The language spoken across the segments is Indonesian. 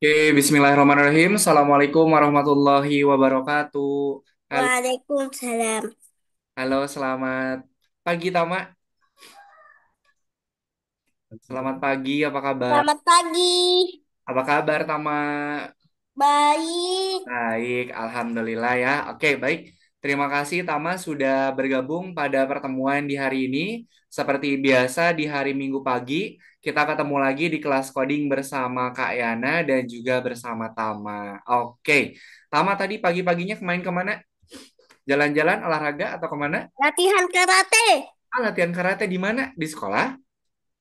Oke, Bismillahirrahmanirrahim. Assalamualaikum warahmatullahi wabarakatuh. Halo, Waalaikumsalam. halo, selamat pagi Tama. Selamat pagi, apa kabar? Selamat pagi. Apa kabar Tama? Baik. Baik, Alhamdulillah ya. Oke, baik. Terima kasih Tama sudah bergabung pada pertemuan di hari ini. Seperti biasa di hari Minggu pagi, kita ketemu lagi di kelas coding bersama Kak Yana dan juga bersama Tama. Oke, Tama tadi pagi-paginya kemarin kemana? Jalan-jalan, olahraga, atau kemana? Latihan karate. Ah, latihan karate di mana? Di sekolah?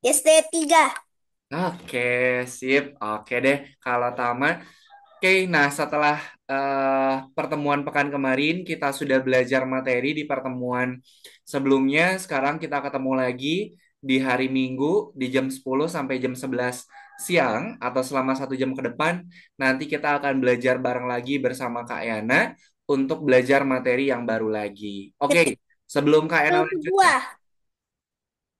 SD 3. Oke, sip. Oke deh, kalau tamat. Oke, nah setelah pertemuan pekan kemarin, kita sudah belajar materi di pertemuan sebelumnya. Sekarang kita ketemu lagi di hari Minggu di jam 10 sampai jam 11 siang atau selama 1 jam ke depan. Nanti kita akan belajar bareng lagi bersama Kak Yana untuk belajar materi yang baru lagi. Oke, Ketik sebelum Kak Yana lanjutkan. kedua.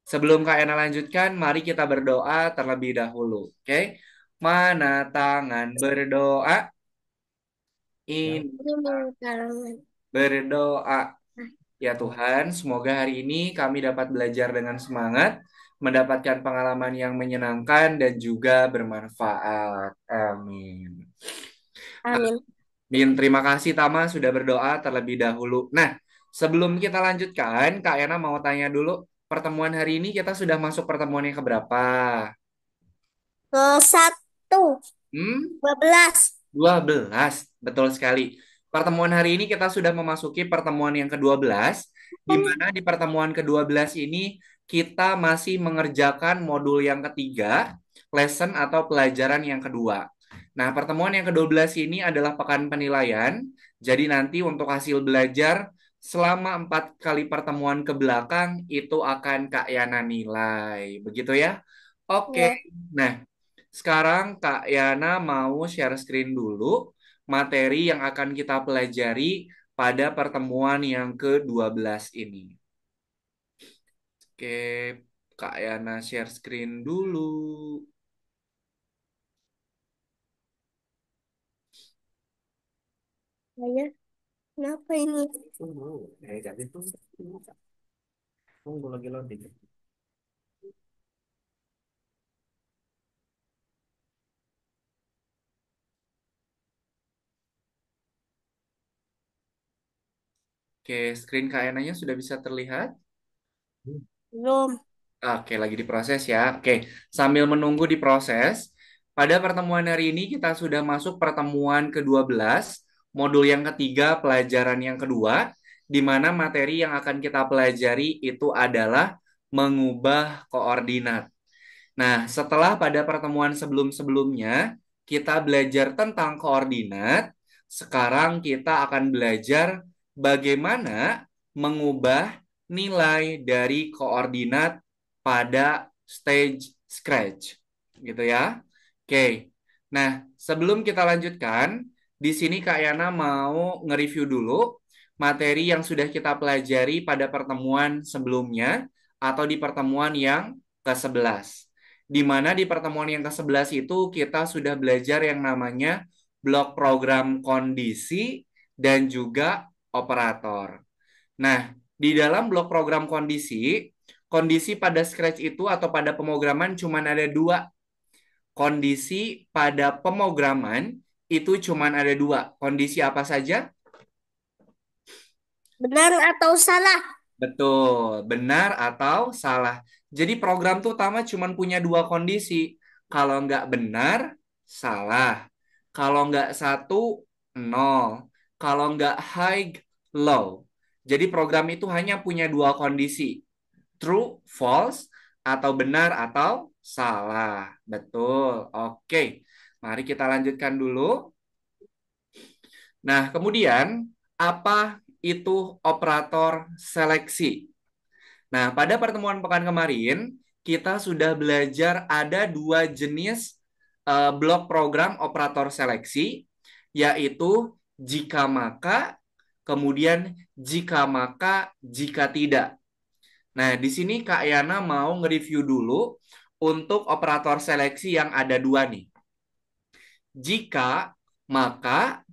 Sebelum Kak Ena lanjutkan, mari kita berdoa terlebih dahulu. Oke? Mana tangan berdoa? Ini Ini mengkalangan. berdoa. Ya Tuhan, semoga hari ini kami dapat belajar dengan semangat, mendapatkan pengalaman yang menyenangkan dan juga bermanfaat. Amin. Amin. Amin. Terima kasih Tama sudah berdoa terlebih dahulu. Nah, sebelum kita lanjutkan, Kak Ena mau tanya dulu, pertemuan hari ini kita sudah masuk pertemuan yang keberapa? Satu. Hmm? 12. 12, betul sekali. Pertemuan hari ini kita sudah memasuki pertemuan yang ke-12, di mana di pertemuan ke-12 ini kita masih mengerjakan modul yang ketiga, lesson atau pelajaran yang kedua. Nah, pertemuan yang ke-12 ini adalah pekan penilaian, jadi nanti untuk hasil belajar selama 4 kali pertemuan ke belakang itu akan Kak Yana nilai. Begitu ya? Oke. Ya. Nah, sekarang Kak Yana mau share screen dulu materi yang akan kita pelajari pada pertemuan yang ke-12 ini. Oke, Kak Yana share screen dulu. Saya. Kenapa ini? Tunggu lagi loading. Oke, screen Kak Yananya sudah bisa terlihat? Belum. Oke, lagi diproses ya. Oke, sambil menunggu diproses, pada pertemuan hari ini kita sudah masuk pertemuan ke-12, modul yang ketiga, pelajaran yang kedua, di mana materi yang akan kita pelajari itu adalah mengubah koordinat. Nah, setelah pada pertemuan sebelum-sebelumnya kita belajar tentang koordinat, sekarang kita akan belajar bagaimana mengubah nilai dari koordinat pada stage scratch. Gitu ya. Oke. Nah, sebelum kita lanjutkan, di sini Kak Yana mau nge-review dulu materi yang sudah kita pelajari pada pertemuan sebelumnya atau di pertemuan yang ke-11, di mana di pertemuan yang ke-11 itu kita sudah belajar yang namanya blok program kondisi dan juga operator. Nah, di dalam blok program kondisi, kondisi pada Scratch itu atau pada pemrograman cuma ada dua. Kondisi pada pemrograman itu cuma ada dua. Kondisi apa saja? Benar atau salah? Betul, benar atau salah. Jadi program tuh utama cuma punya dua kondisi. Kalau nggak benar, salah. Kalau nggak satu, nol. Kalau nggak high, low. Jadi program itu hanya punya dua kondisi. True, false, atau benar atau salah. Betul, oke. Mari kita lanjutkan dulu. Nah, kemudian apa itu operator seleksi? Nah, pada pertemuan pekan kemarin, kita sudah belajar ada dua jenis blok program operator seleksi, yaitu jika maka, kemudian jika maka, jika tidak. Nah, di sini Kak Yana mau nge-review dulu untuk operator seleksi yang ada dua nih. jika, maka,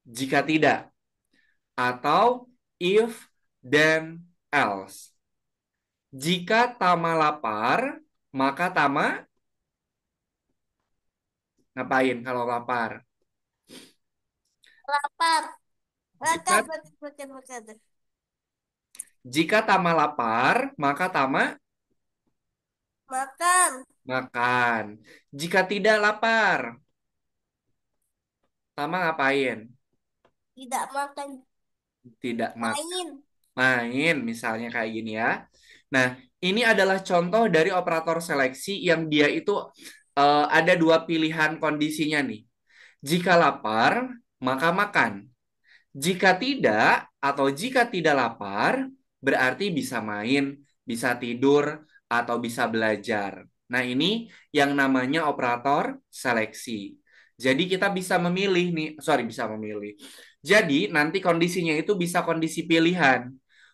jika tidak. Atau if, then, else. Jika Tama lapar, maka Tama ngapain kalau lapar? Lapar. Makan, Jika makan, makan, makan. jika Tama lapar, maka Tama Makan. makan. Jika tidak lapar, Tama ngapain? Tidak makan. Tidak makan. Main. Main, misalnya kayak gini ya. Nah, ini adalah contoh dari operator seleksi yang dia itu ada dua pilihan kondisinya nih. Jika lapar, maka makan. Jika tidak atau jika tidak lapar, berarti bisa main, bisa tidur, atau bisa belajar. Nah, ini yang namanya operator seleksi. Jadi kita bisa memilih nih, sorry bisa memilih. Jadi nanti kondisinya itu bisa kondisi pilihan.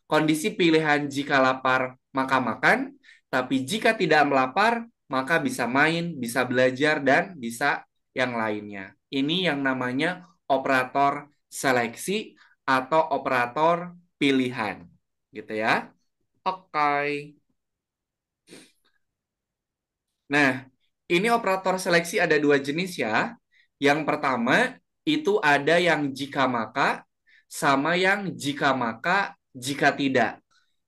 Kondisi pilihan jika lapar maka makan, tapi jika tidak melapar maka bisa main, bisa belajar, dan bisa yang lainnya. Ini yang namanya operator seleksi atau operator pilihan. Gitu ya. Oke. Nah, ini operator seleksi ada dua jenis ya. Yang pertama itu ada yang jika maka sama yang jika maka jika tidak.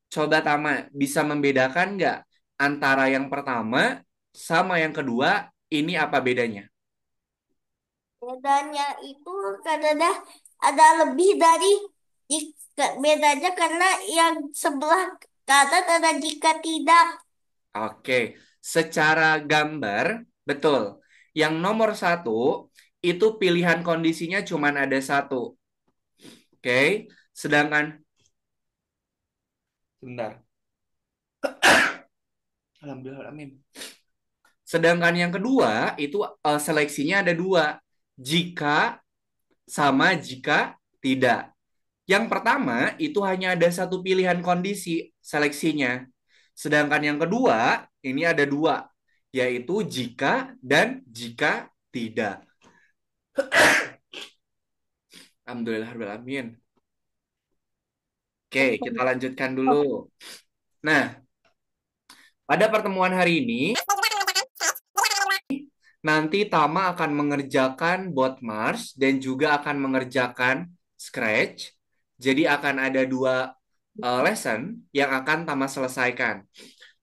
Coba Tama bisa membedakan nggak antara yang pertama sama yang kedua ini apa bedanya? Bedanya itu karena ada lebih dari bedanya karena yang sebelah kanan ada jika tidak. Oke, secara gambar betul. Yang nomor satu itu pilihan kondisinya cuma ada satu. Oke, sedangkan sebentar. Alhamdulillah, amin. Sedangkan yang kedua itu seleksinya ada dua. Jika sama jika tidak. Yang pertama itu hanya ada satu pilihan kondisi seleksinya. Sedangkan yang kedua ini ada dua, yaitu jika dan jika tidak. Alhamdulillah, amin. Oke, kita lanjutkan dulu. Nah, pada pertemuan hari ini, nanti Tama akan mengerjakan Botmars dan juga akan mengerjakan Scratch. Jadi akan ada dua lesson yang akan Tama selesaikan.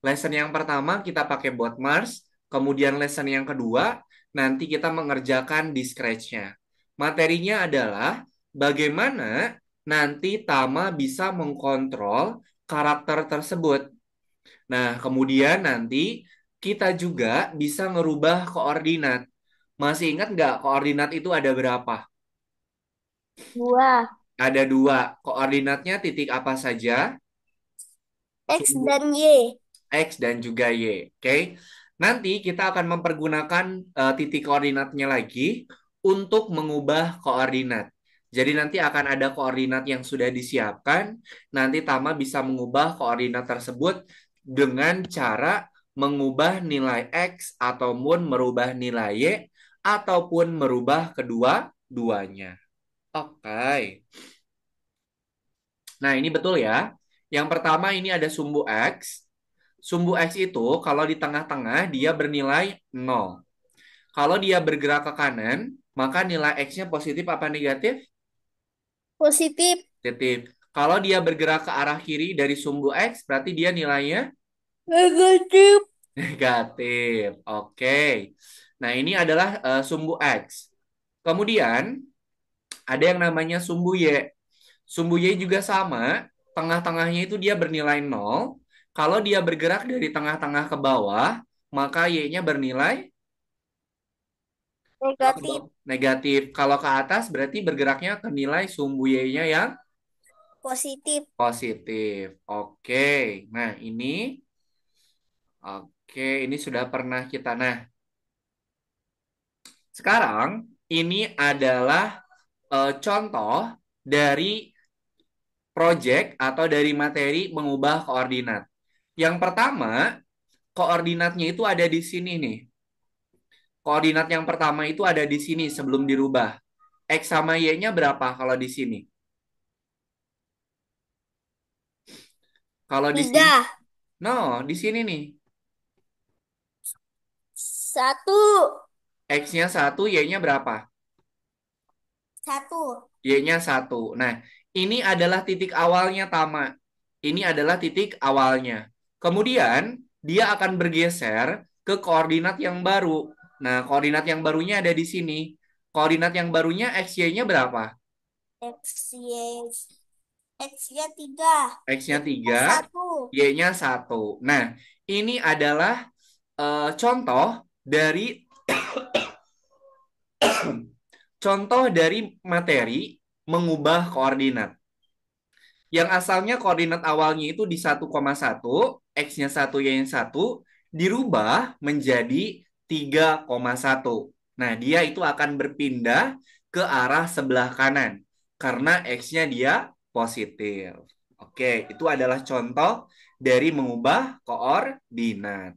Lesson yang pertama kita pakai Botmars, kemudian lesson yang kedua nanti kita mengerjakan di Scratch-nya. Materinya adalah bagaimana nanti Tama bisa mengkontrol karakter tersebut. Nah, kemudian nanti kita juga bisa ngerubah koordinat. Masih ingat nggak koordinat itu ada berapa? Dua. Ada dua. Koordinatnya titik apa saja? X Sumbu dan Y. X dan juga Y. Oke. Nanti kita akan mempergunakan titik koordinatnya lagi untuk mengubah koordinat. Jadi nanti akan ada koordinat yang sudah disiapkan. Nanti Tama bisa mengubah koordinat tersebut dengan cara mengubah nilai X ataupun merubah nilai Y ataupun merubah kedua-duanya. Oke. Nah, ini betul ya. Yang pertama ini ada sumbu X. Sumbu X itu kalau di tengah-tengah dia bernilai 0. Kalau dia bergerak ke kanan, maka nilai X-nya positif apa negatif? Positif. Positif. Kalau dia bergerak ke arah kiri dari sumbu X, berarti dia nilainya Negatif. negatif. Oke. Nah, ini adalah sumbu X. Kemudian, ada yang namanya sumbu Y. Sumbu Y juga sama. Tengah-tengahnya itu dia bernilai 0. Kalau dia bergerak dari tengah-tengah ke bawah, maka Y-nya bernilai Negatif. negatif. Kalau ke atas berarti bergeraknya ke nilai sumbu Y-nya yang Positif. positif. Oke. Nah, ini sudah pernah kita. Nah, sekarang ini adalah contoh dari project atau dari materi mengubah koordinat. Yang pertama, koordinatnya itu ada di sini nih. Koordinat yang pertama itu ada di sini sebelum dirubah. X sama Y-nya berapa kalau di sini? Kalau di sini, Tiga. no, di sini nih. Satu. X-nya satu, Y-nya berapa? Satu. Y-nya satu. Nah, ini adalah titik awalnya, Tama. Ini adalah titik awalnya. Kemudian, dia akan bergeser ke koordinat yang baru. Nah, koordinat yang barunya ada di sini. Koordinat yang barunya X, Y-nya berapa? X, Y. X-nya tiga. X-nya Y-nya 3, satu. Y-nya satu. Nah, ini adalah contoh dari contoh dari materi mengubah koordinat. Yang asalnya koordinat awalnya itu di 1,1, X-nya satu, Y-nya satu, dirubah menjadi 3,1. Nah, dia itu akan berpindah ke arah sebelah kanan karena X-nya dia positif. Oke, itu adalah contoh dari mengubah koordinat.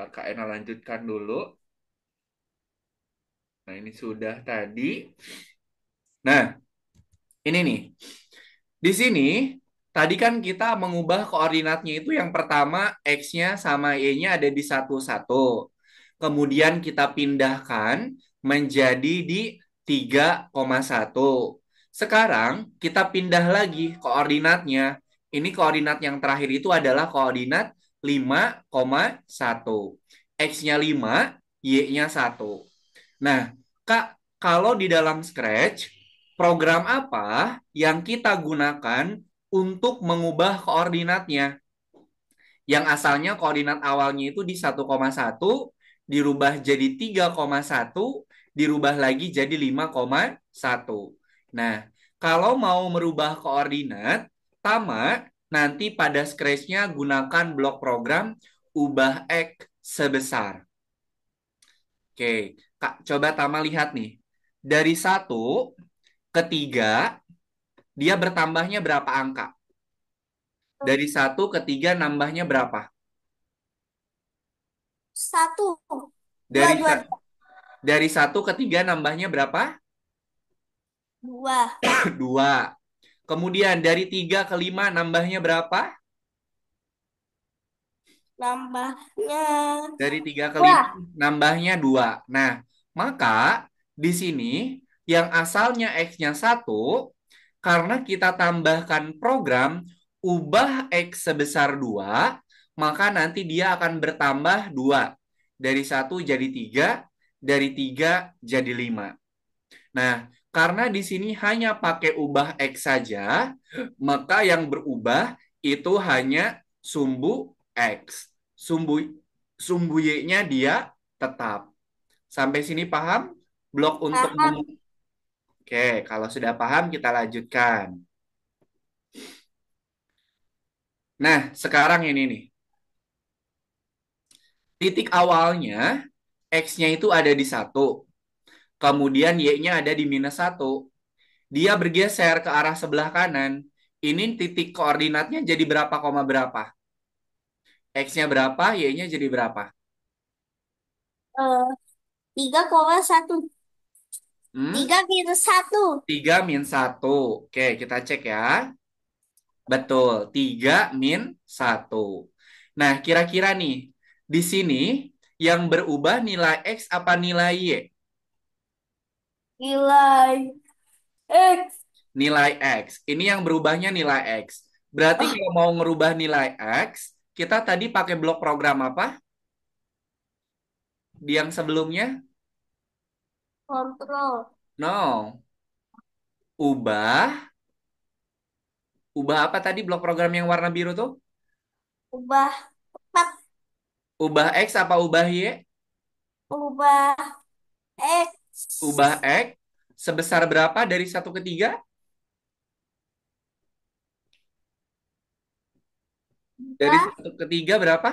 Kak Ena lanjutkan dulu. Nah, ini sudah tadi. Nah, ini nih. Di sini, tadi kan kita mengubah koordinatnya itu yang pertama X-nya sama Y-nya ada di satu satu. Kemudian kita pindahkan menjadi di 3,1. Sekarang kita pindah lagi koordinatnya. Ini koordinat yang terakhir itu adalah koordinat 5,1. X-nya 5, Y-nya satu. Nah, Kak, kalau di dalam Scratch, program apa yang kita gunakan untuk mengubah koordinatnya? Yang asalnya koordinat awalnya itu di 1,1, dirubah jadi 3,1, dirubah lagi jadi 5,1. Nah, kalau mau merubah koordinat, Tama nanti pada Scratch-nya gunakan blok program ubah X sebesar. Oke, Kak, coba Tama lihat nih. Dari 1 ke 3, dia bertambahnya berapa angka? Dari 1 ke 3 nambahnya berapa? Satu. Dua, Dari dua, sa- dari 1 ke 3 nambahnya berapa? dua. 2. Kemudian dari 3 ke 5 nambahnya berapa? Nambahnya Dari 3 ke 5 dua. nambahnya 2. Nah, maka di sini yang asalnya X-nya satu, karena kita tambahkan program ubah X sebesar 2, maka nanti dia akan bertambah 2. Dari 1 jadi 3, dari 3 jadi 5. Nah, karena di sini hanya pakai ubah X saja, maka yang berubah itu hanya sumbu X. Sumbu Y-nya dia tetap. Sampai sini paham? Blok untuk Paham. Oke, kalau sudah paham kita lanjutkan. Nah, sekarang ini nih. Titik awalnya X-nya itu ada di satu. Kemudian Y-nya ada di -1. Dia bergeser ke arah sebelah kanan. Ini titik koordinatnya jadi berapa koma berapa? X-nya berapa, Y-nya jadi berapa? Eh, 3,1. Hmm? 3 minus 1. 3 - 1. Oke, kita cek ya. Betul, 3 - 1. Nah, kira-kira nih, di sini yang berubah nilai X apa nilai Y? Nilai X. Nilai X. Ini yang berubahnya nilai X. Berarti Oh, kalau mau ngerubah nilai X, kita tadi pakai blok program apa? Di yang sebelumnya? kontrol. No. Ubah. Ubah apa tadi blok program yang warna biru tuh? Ubah tepat. Ubah X apa ubah Y? Ubah Ubah X. X sebesar berapa dari 1 ke 3? Dari Ubah 1 ke 3 berapa?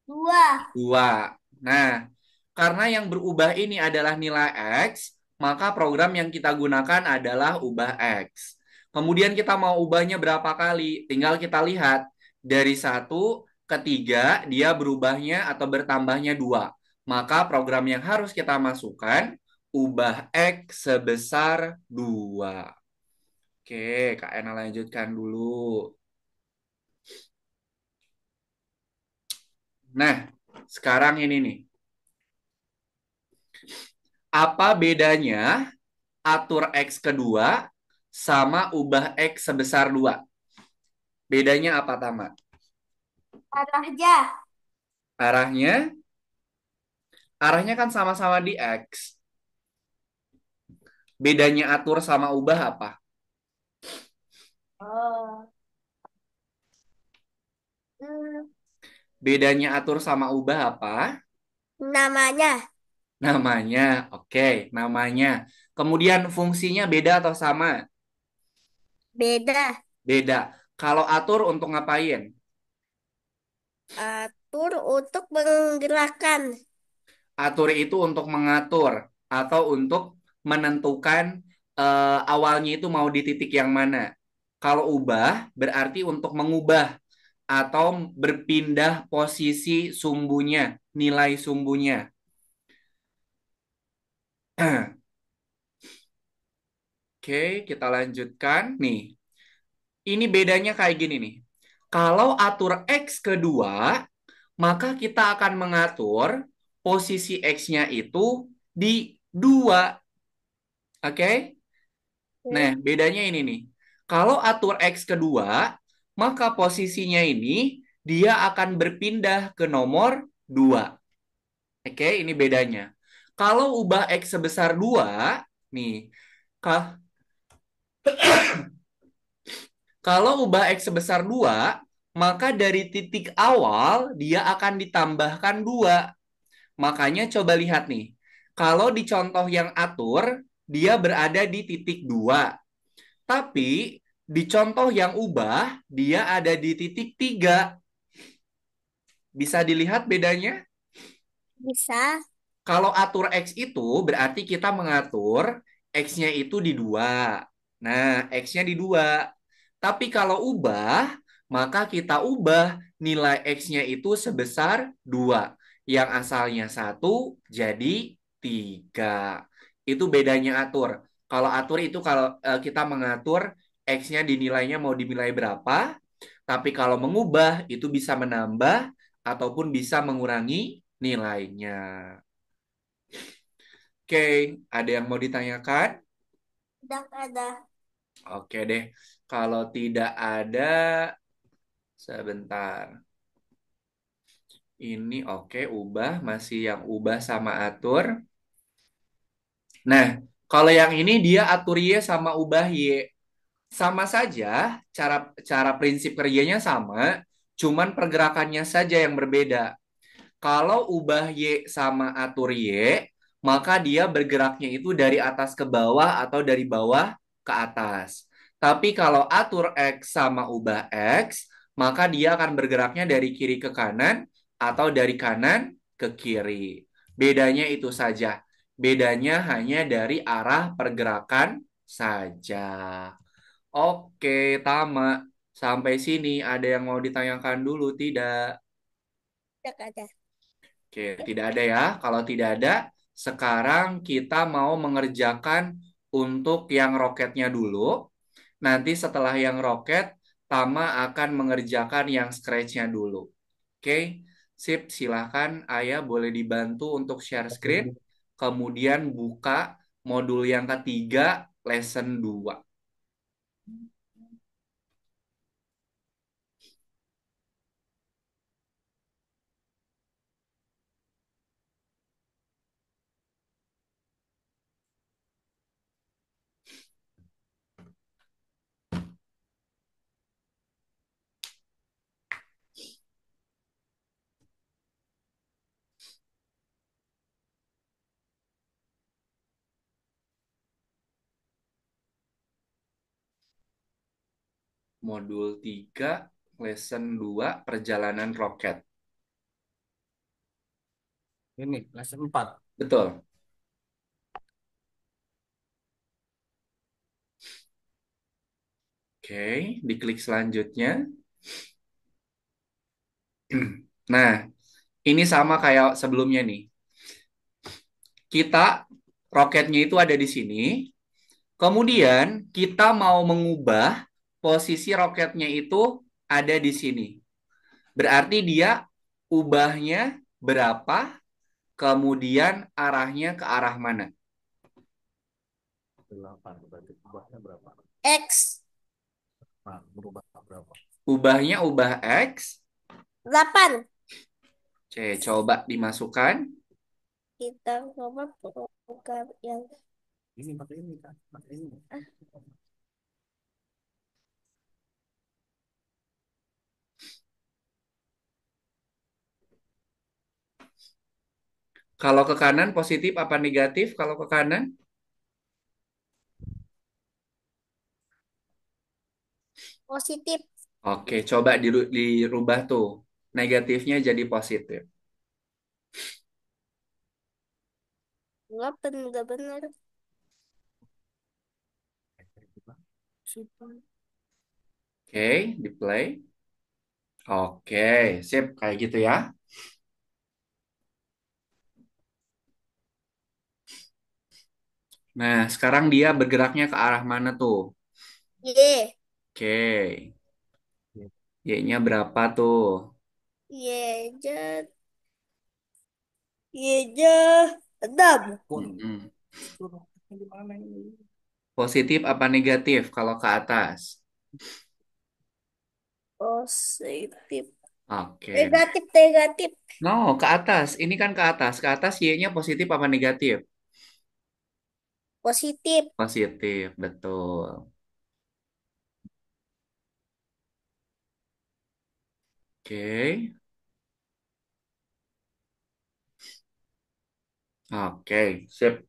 dua. 2. Nah, karena yang berubah ini adalah nilai X, maka program yang kita gunakan adalah ubah X. Kemudian kita mau ubahnya berapa kali? Tinggal kita lihat. Dari 1 ke 3, dia berubahnya atau bertambahnya 2. Maka program yang harus kita masukkan, ubah X sebesar 2. Oke, Kak Ena lanjutkan dulu. Nah, sekarang ini nih. Apa bedanya atur X kedua sama ubah X sebesar 2? Bedanya apa, Tama? Arahnya. Arahnya, arahnya kan sama-sama di X. Bedanya atur sama ubah apa? Oh. Hmm, Bedanya atur sama ubah apa? namanya Namanya. Oke, namanya. Kemudian fungsinya beda atau sama? beda. Beda. Kalau atur untuk ngapain? Atur untuk menggerakkan. Atur itu untuk mengatur atau untuk menentukan awalnya itu mau di titik yang mana. Kalau ubah berarti untuk mengubah atau berpindah posisi sumbunya, nilai sumbunya. Oke, kita lanjutkan nih. Ini bedanya kayak gini nih. Kalau atur X kedua, maka kita akan mengatur posisi X-nya itu di 2. Oke? Nah, Oke. bedanya ini nih. Kalau atur X kedua, maka posisinya ini dia akan berpindah ke nomor 2. Oke, ini bedanya. Kalau ubah X sebesar 2, nih. ka- Kalau ubah X sebesar 2, maka dari titik awal dia akan ditambahkan 2. Makanya coba lihat nih. Kalau di contoh yang atur, dia berada di titik 2. Tapi di contoh yang ubah, dia ada di titik 3. Bisa dilihat bedanya? Bisa. Kalau atur X itu berarti kita mengatur X-nya itu di 2. Nah, X-nya di 2. Tapi kalau ubah, maka kita ubah nilai X-nya itu sebesar 2. Yang asalnya 1 jadi 3. Itu bedanya atur. Kalau atur itu kalau kita mengatur X-nya dinilainya mau dinilai berapa. Tapi kalau mengubah itu bisa menambah ataupun bisa mengurangi nilainya. Oke, ada yang mau ditanyakan? Tidak ada. Oke deh. Kalau tidak ada, sebentar. Ini oke, ubah. Masih yang ubah sama atur. Nah, kalau yang ini dia atur Y sama ubah Y. Sama saja, cara cara prinsip kerjanya sama, cuman pergerakannya saja yang berbeda. Kalau ubah Y sama atur Y, maka dia bergeraknya itu dari atas ke bawah atau dari bawah ke atas. Tapi kalau atur X sama ubah X, maka dia akan bergeraknya dari kiri ke kanan atau dari kanan ke kiri. Bedanya itu saja. Bedanya hanya dari arah pergerakan saja. Oke, Tama. Sampai sini ada yang mau ditanyakan dulu, tidak? Tidak ada. Oke, tidak ada ya. Kalau tidak ada, sekarang kita mau mengerjakan untuk yang roketnya dulu. Nanti setelah yang roket, Tama akan mengerjakan yang scratch-nya dulu. Oke, sip. Silahkan Ayah boleh dibantu untuk share screen. Kemudian buka modul yang ketiga, lesson 2. Modul 3, lesson 2, perjalanan roket. Ini kelas 4. Betul. Oke, diklik selanjutnya. Nah, ini sama kayak sebelumnya nih. Kita roketnya itu ada di sini. Kemudian kita mau mengubah posisi roketnya itu ada di sini. Berarti dia ubahnya berapa, kemudian arahnya ke arah mana? 8. Berarti ubahnya berapa? X Nah, berubah berapa? Ubahnya ubah X. 8. Oke, coba dimasukkan. Kita coba program yang Ini pakai ini kan? Pakai ini. Kalau ke kanan positif apa negatif? Kalau ke kanan? positif. Oke, coba dirubah tuh. Negatifnya jadi positif. 8 udah benar. Oke, di play. Oke, sip. Kayak gitu ya. Nah, sekarang dia bergeraknya ke arah mana tuh? Y. Oke, Y-nya berapa tuh? Y nya Y nya 6. Pun. Mm-mm. Suruh di mana ini? Positif apa negatif kalau ke atas? Positif. Oke. Negatif, negatif. No, ke atas. Ini kan ke atas. Ke atas Y-nya positif apa negatif? Positif. Positif, betul. Oke. Oke, sip.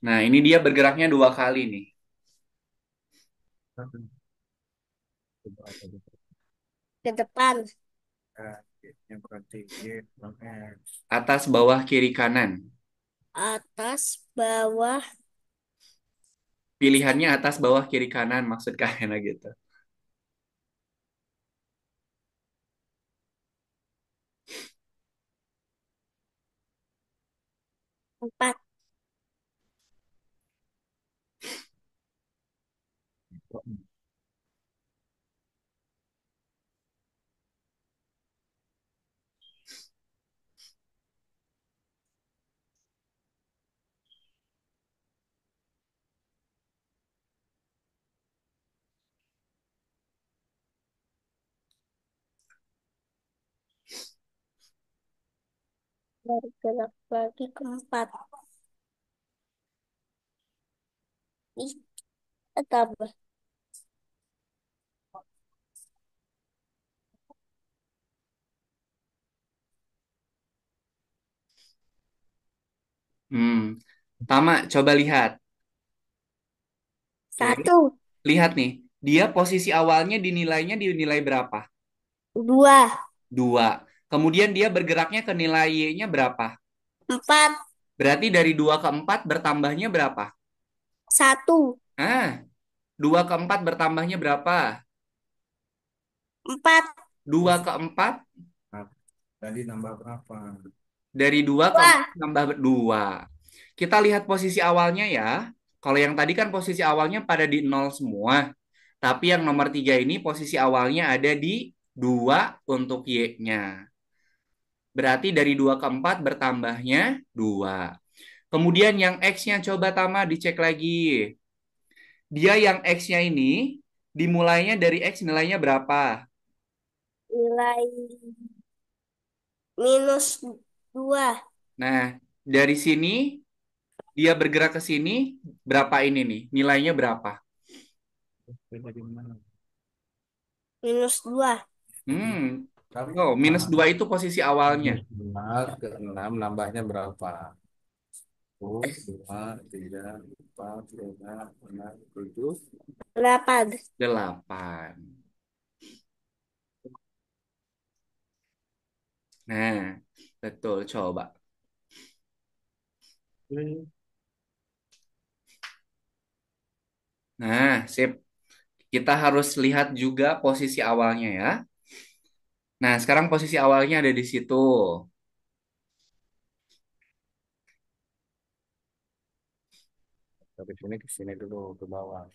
Nah, ini dia bergeraknya dua kali nih. Coba apa gitu. Ke depan. Nah, yang berarti Y dan X. Atas, bawah, kiri, kanan. Atas, bawah, Pilihannya atas, bawah, kiri, kanan. Maksud kalian gitu. 4. Bergerak lagi ke 4. Ih, tambah. Hmm. Tama, coba lihat. Oke, 1. lihat nih. Dia posisi awalnya dinilai berapa? 2. Dua. Kemudian dia bergeraknya ke nilai Y-nya berapa? 4. Berarti dari 2 ke 4 bertambahnya berapa? 1. Ah, 2 ke 4 bertambahnya berapa? 4. 2 ke 4 Nah, tadi nambah berapa? dari 2 ke 4 2. tambah 2. Kita lihat posisi awalnya ya. Kalau yang tadi kan posisi awalnya pada di nol semua. Tapi yang nomor 3 ini posisi awalnya ada di 2 untuk Y-nya. Berarti dari 2 ke 4 bertambahnya 2. Kemudian yang X-nya coba Tama dicek lagi. Dia yang X-nya ini dimulainya dari X nilainya berapa? Nilai -2. Nah, dari sini dia bergerak ke sini berapa ini nih? Nilainya berapa? Beda di mana? -2. Hmm. Oh, minus Berapa? 2 itu posisi awalnya. Minus 5 ke 6 nambahnya berapa? 1, 2, 3, 4, 5, 6, 7. 8. 8. Nah, betul. Coba. Nah, sip. Kita harus lihat juga posisi awalnya ya. Nah, sekarang posisi awalnya ada di situ. Dari sini ke sini dulu ke bawah.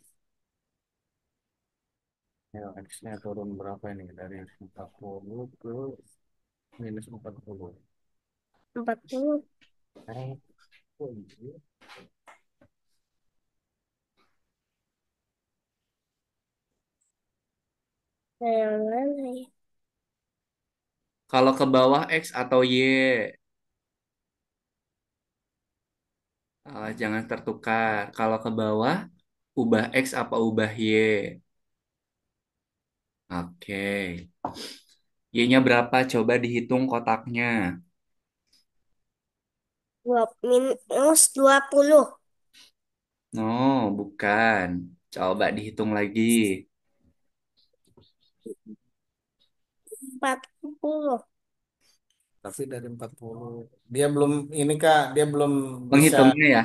Ya, X-nya turun berapa ini? Dari 40 ke -40. 40. Eh, oh iya. Nah, yang mana ya? Kalau ke bawah X atau Y, jangan tertukar. Kalau ke bawah, ubah X apa ubah Y. Oke. Y-nya berapa? Coba dihitung kotaknya. -20. Oh, bukan. Coba dihitung lagi. 40. Tapi dari 40 dia belum ini Kak, dia belum bisa Menghitungnya ya.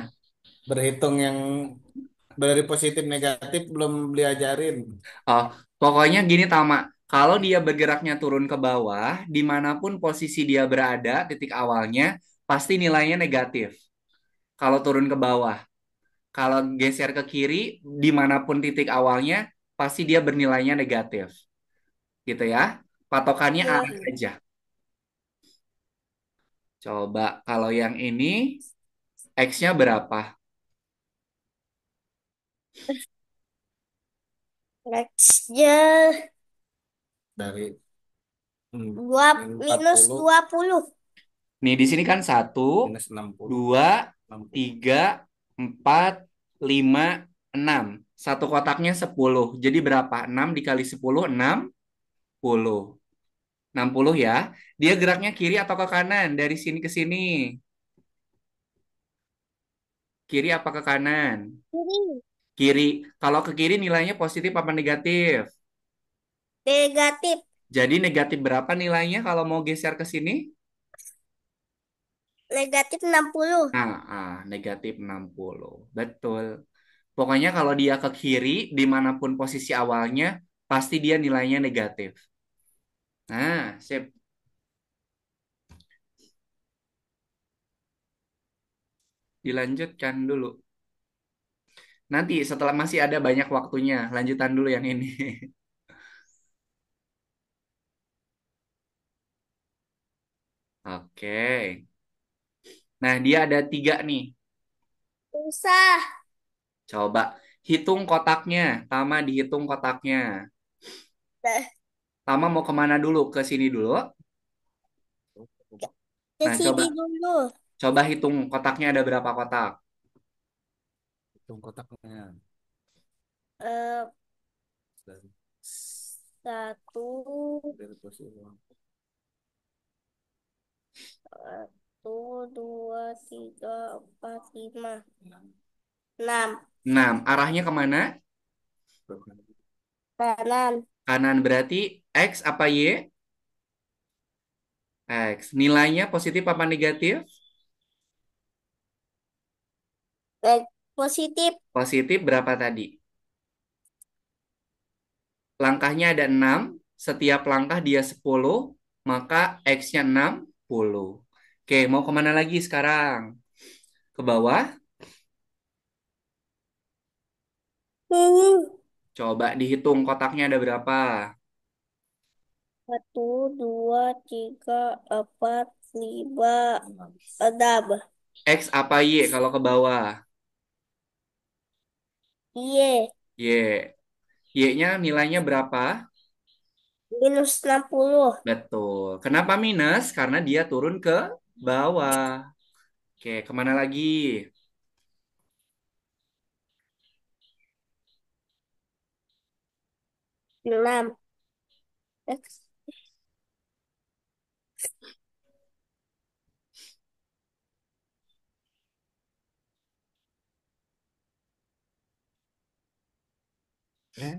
berhitung yang dari positif negatif belum diajarin. Oh, pokoknya gini Tama. Kalau dia bergeraknya turun ke bawah, dimanapun posisi dia berada, titik awalnya, pasti nilainya negatif. Kalau turun ke bawah. Kalau geser ke kiri, dimanapun titik awalnya, pasti dia bernilainya negatif. Gitu ya. Patokannya Ya, arah aja. Coba kalau yang ini, X-nya berapa? nextnya Dari hmm, dua empat minus puluh 20. Nih, di sini kan satu, minus 60 dua, 60. tiga, empat, lima, enam. Satu kotaknya 10. Jadi berapa? 6 dikali 10, 60. 60 ya. Dia geraknya kiri atau ke kanan? Dari sini ke sini. Kiri apa ke kanan? Ini Kiri. Kalau ke kiri nilainya positif apa negatif? negatif. Jadi negatif berapa nilainya kalau mau geser ke sini? Negatif 60. Negatif 60. Betul. Pokoknya kalau dia ke kiri, dimanapun posisi awalnya, pasti dia nilainya negatif. Nah, sip. Dilanjutkan dulu. Nanti setelah masih ada banyak waktunya, lanjutan dulu yang ini. Oke. Nah, dia ada tiga nih. Susah. Coba hitung kotaknya. Tama dihitung kotaknya. Nah, Tama mau kemana dulu? Ke sini dulu. ke Nah, sini coba dulu. coba hitung kotaknya ada berapa kotak. Hitung kotaknya Eh, dari, satu, dari posisi satu, dua, tiga, empat, lima, 6. 6. Arahnya kemana? Kanan. Kanan berarti X apa Y? X. Nilainya positif apa negatif? Positif. Positif berapa tadi? Langkahnya ada 6. Setiap langkah dia 10. Maka X-nya 60. Oke, mau kemana lagi sekarang? Ke bawah? Hmm. Coba dihitung kotaknya ada berapa? Satu, dua, tiga, empat, lima, 6. X apa Y kalau ke bawah? Iya. Y. Y-nya nilainya berapa? -60. Betul. Kenapa minus? Karena dia turun ke bawah. Oke, kemana lagi? 6.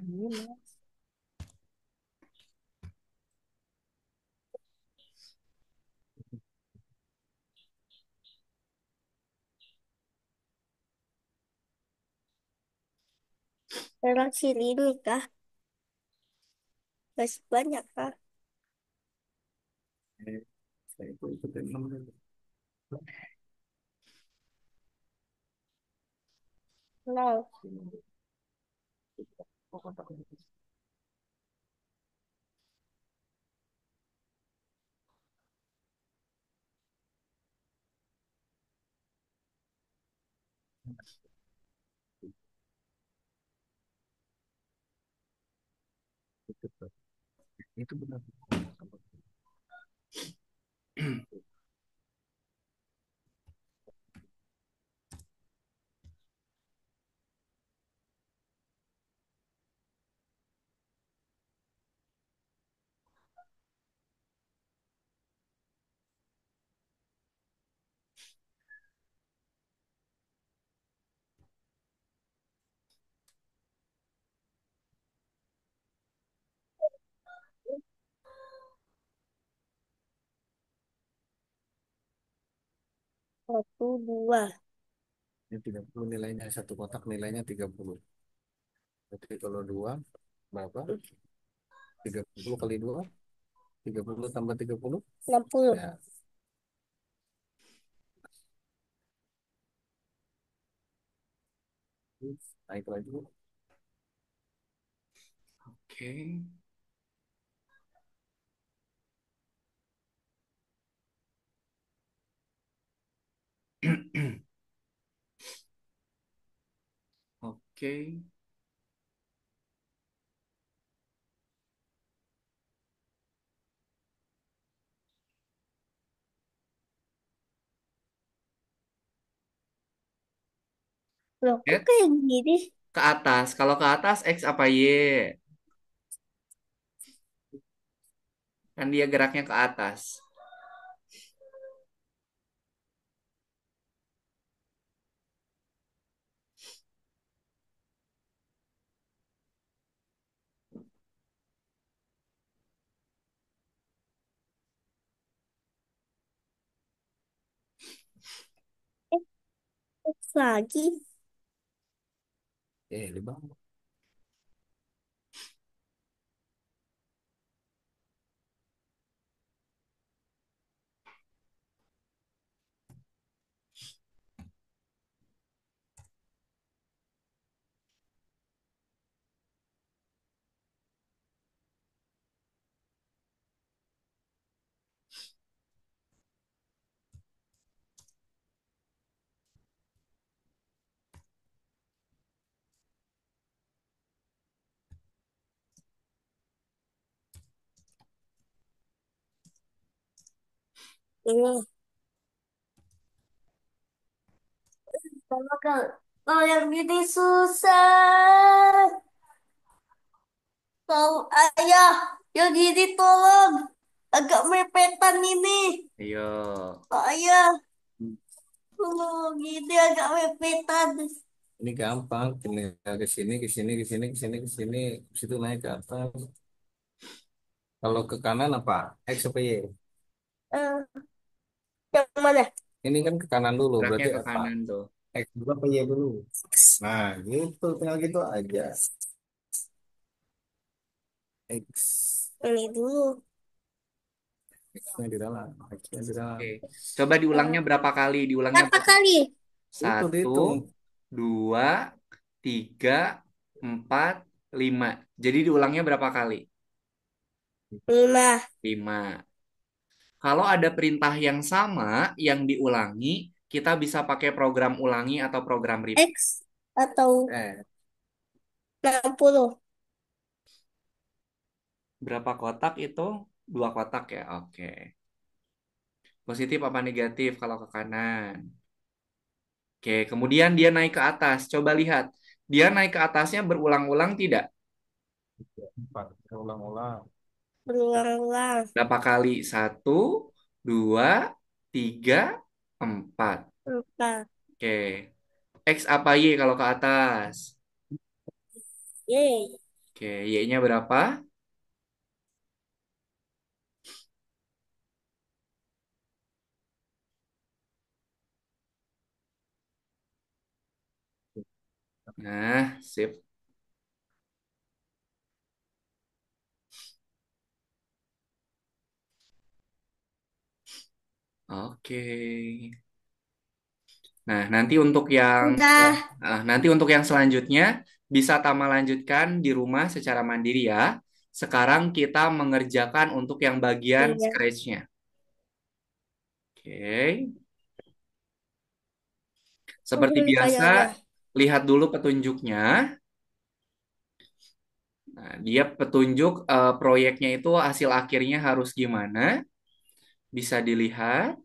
minus. Relaksi ini kah? Masih banyak kah? Eh, saya ikut 6 dulu. Nol. Itu benar. 1, 2. Ini 30 nilainya, satu kotak nilainya 30. Jadi kalau dua berapa? 30 kali dua, 30 tambah 30. 60. Ya, naik lagi. Oke. Oke. Loh, kok X kayak gini? ke atas. Kalau ke atas X apa Y? Kan dia geraknya ke atas. Eh, X lagi. Di bawah. Ini. Kalau yang gini susah. Tolong ayah. Yang gini tolong. Agak mepetan ini. Ayo. Ayah. Tolong gini agak mepetan. Ini gampang, tinggal ke sini, ke sini, ke sini, ke sini, ke sini, ke situ naik ke atas. Kalau ke kanan apa? X apa Y? Eh, yang mana? Ini kan ke kanan dulu, Geraknya berarti ke apa? kanan tuh. X dulu apa Y dulu? Nah, gitu, tinggal gitu aja. X. Ini dulu. X-nya di dalam, X-nya di dalam. Oke. Coba diulangnya Eh, berapa kali? Diulangnya berapa berapa? kali? Itu Satu, dihitung. dua, tiga, empat, lima. Jadi diulangnya berapa kali? 5. Lima. Kalau ada perintah yang sama yang diulangi, kita bisa pakai program ulangi atau program repeat. X atau Eh, 60. Berapa kotak itu? Dua kotak ya. Oke. Positif apa negatif kalau ke kanan? Oke, kemudian dia naik ke atas. Coba lihat. Dia naik ke atasnya berulang-ulang tidak? 4. Ulang-ulang. Berulang-ulang. Berapa kali? Satu, dua, tiga, empat. 4. Oke. X apa Y kalau ke atas? Yeay. Oke, Y-nya berapa? Nah, sip. Oke. Nah, Udah. nanti untuk yang selanjutnya bisa Tama lanjutkan di rumah secara mandiri ya. Sekarang kita mengerjakan untuk yang bagian Iya. scratch-nya. Oke. Seperti biasa, Kayaknya. lihat dulu petunjuknya. Nah, dia petunjuk proyeknya itu hasil akhirnya harus gimana? Bisa dilihat.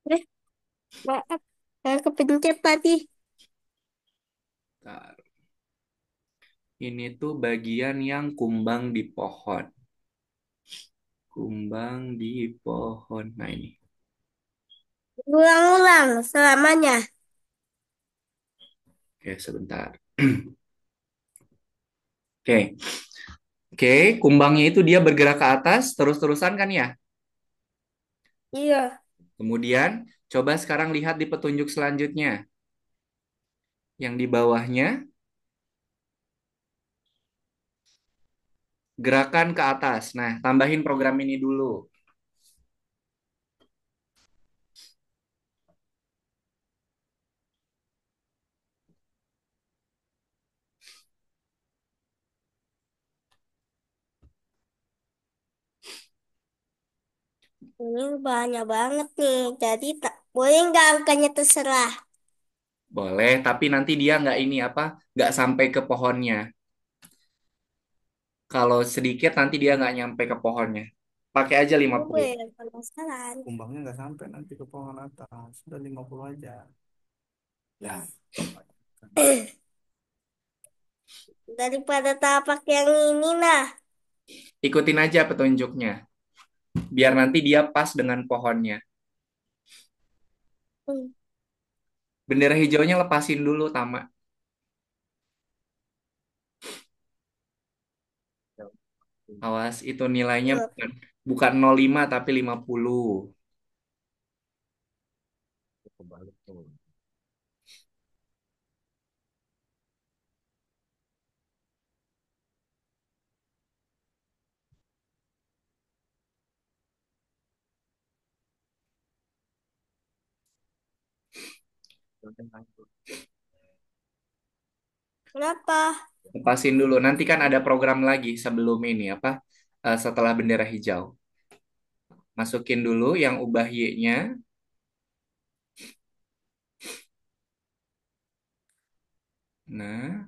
Eh, maaf. Saya kepencet tadi. Bentar. Ini tuh bagian yang kumbang di pohon. Kumbang di pohon. Nah, ini. Ulang-ulang selamanya. Oke, sebentar. Oke. Oke, kumbangnya itu dia bergerak ke atas terus-terusan kan ya? Iya. Kemudian coba sekarang lihat di petunjuk selanjutnya. Yang di bawahnya gerakan ke atas. Nah, tambahin program ini dulu. Ini banyak banget nih. Jadi tak boleh nggak angkanya terserah. Boleh, tapi nanti dia nggak ini apa, nggak sampai ke pohonnya. Kalau sedikit nanti dia nggak nyampe ke pohonnya. Pakai aja Oh, 50. boleh permasalahan. Kumbangnya nggak sampai nanti ke pohon atas. Sudah 50 aja. Ya, kan. Daripada tapak yang ini nah. Ikutin aja petunjuknya. Biar nanti dia pas dengan pohonnya. Hmm. Bendera hijaunya lepasin dulu, Tama. Awas, itu nilainya Loh, bukan 05 tapi 50. Kebalik tuh. kenapa? Lepasin dulu. Nanti kan ada program lagi sebelum ini apa? Setelah bendera hijau. Masukin dulu yang ubah Y-nya. Nah,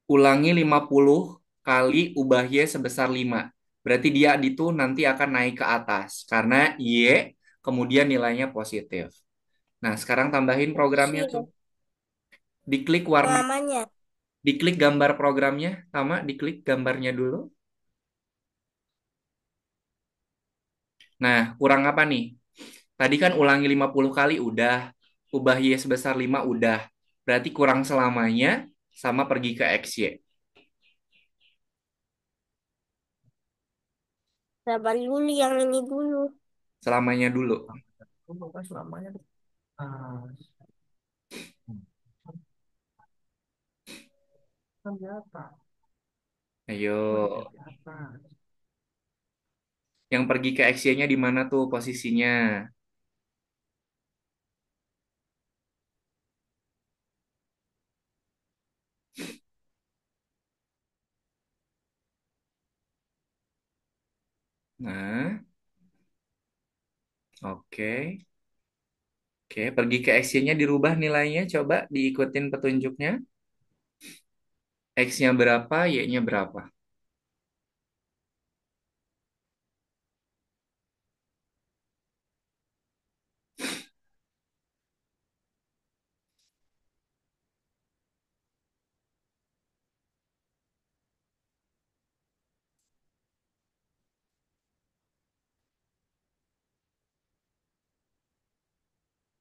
ulangi 50 kali ubah Y sebesar 5. Berarti dia itu nanti akan naik ke atas. Karena Y kemudian nilainya positif. Nah, sekarang tambahin programnya tuh. Kecil. Diklik warna, Namanya. diklik gambar programnya. Sama, diklik gambarnya dulu. Nah, kurang apa nih? Tadi kan ulangi 50 kali udah. Ubah Y sebesar 5 udah. Berarti kurang selamanya sama pergi ke XY. Sabar dulu yang ini dulu. Selamanya dulu. Bukan selamanya. Ah, kan di atas. Kan Ayo. di atas. Yang pergi ke XY-nya di mana tuh posisinya? Nah, oke. Oke, pergi ke XY-nya dirubah nilainya. Coba diikutin petunjuknya. X-nya berapa, Y-nya berapa.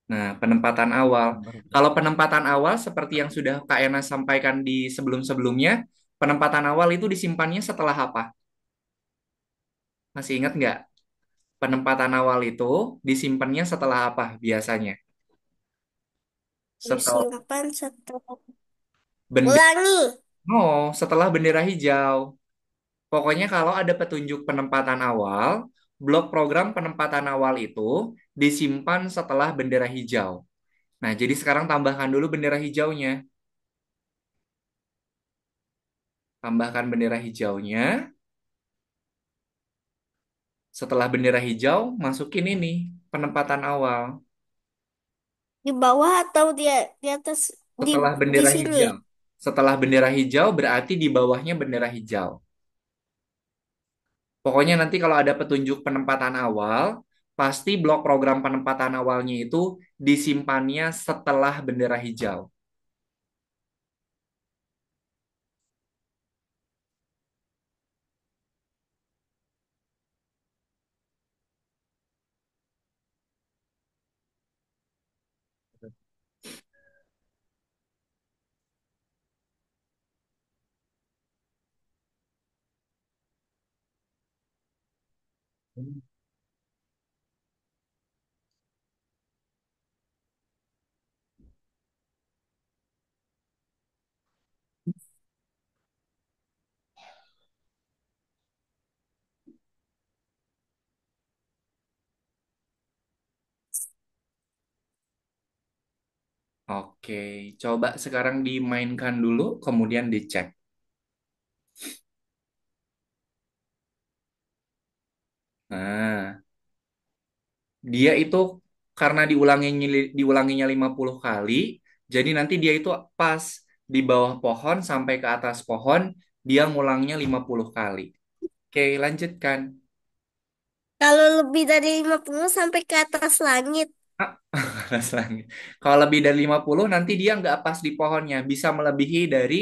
Nah, penempatan awal. Gambar Kalau penempatan awal seperti yang sudah Kak Ena sampaikan di sebelum-sebelumnya, penempatan awal itu disimpannya setelah apa? Masih ingat nggak? penempatan awal itu disimpannya setelah apa biasanya? Setelah Disimpan setelah bendera, ulangi. oh, setelah bendera hijau. Pokoknya kalau ada petunjuk penempatan awal, blok program penempatan awal itu disimpan setelah bendera hijau. Nah, jadi sekarang tambahkan dulu bendera hijaunya. Tambahkan bendera hijaunya. Setelah bendera hijau, masukin ini penempatan awal. Di bawah atau di atas di Setelah di bendera sini. hijau. Setelah bendera hijau berarti di bawahnya bendera hijau. Pokoknya nanti kalau ada petunjuk penempatan awal, pasti blok program penempatan awalnya itu disimpannya setelah bendera hijau. Oke, coba sekarang dimainkan dulu, kemudian dicek. Nah, dia itu karena diulanginya 50 kali, jadi nanti dia itu pas di bawah pohon sampai ke atas pohon, dia ngulangnya 50 kali. Oke, lanjutkan. Kalau lebih dari 50 sampai ke atas langit. Ah, atas langit. Kalau lebih dari 50 nanti dia nggak pas di pohonnya, bisa melebihi dari